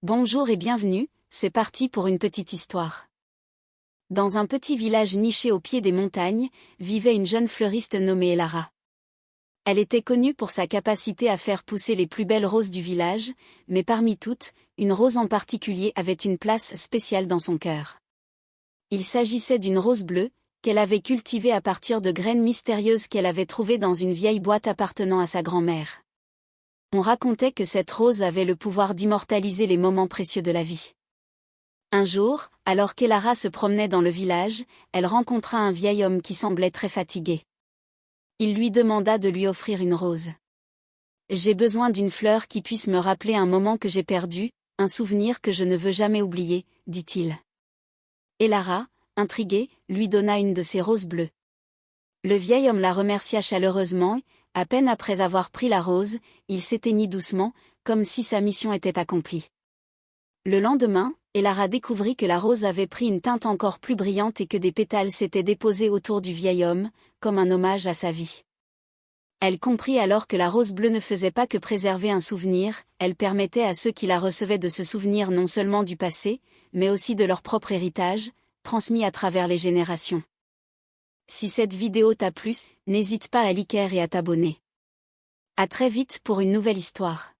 Bonjour et bienvenue, c'est parti pour une petite histoire. Dans un petit village niché au pied des montagnes, vivait une jeune fleuriste nommée Elara. Elle était connue pour sa capacité à faire pousser les plus belles roses du village, mais parmi toutes, une rose en particulier avait une place spéciale dans son cœur. Il s'agissait d'une rose bleue, qu'elle avait cultivée à partir de graines mystérieuses qu'elle avait trouvées dans une vieille boîte appartenant à sa grand-mère. On racontait que cette rose avait le pouvoir d'immortaliser les moments précieux de la vie. Un jour, alors qu'Elara se promenait dans le village, elle rencontra un vieil homme qui semblait très fatigué. Il lui demanda de lui offrir une rose. « J'ai besoin d'une fleur qui puisse me rappeler un moment que j'ai perdu, un souvenir que je ne veux jamais oublier, » dit-il. Elara, intriguée, lui donna une de ses roses bleues. Le vieil homme la remercia chaleureusement et, à peine après avoir pris la rose, il s'éteignit doucement, comme si sa mission était accomplie. Le lendemain, Elara découvrit que la rose avait pris une teinte encore plus brillante et que des pétales s'étaient déposés autour du vieil homme, comme un hommage à sa vie. Elle comprit alors que la rose bleue ne faisait pas que préserver un souvenir, elle permettait à ceux qui la recevaient de se souvenir non seulement du passé, mais aussi de leur propre héritage, transmis à travers les générations. Si cette vidéo t'a plu, n'hésite pas à liker et à t'abonner. À très vite pour une nouvelle histoire.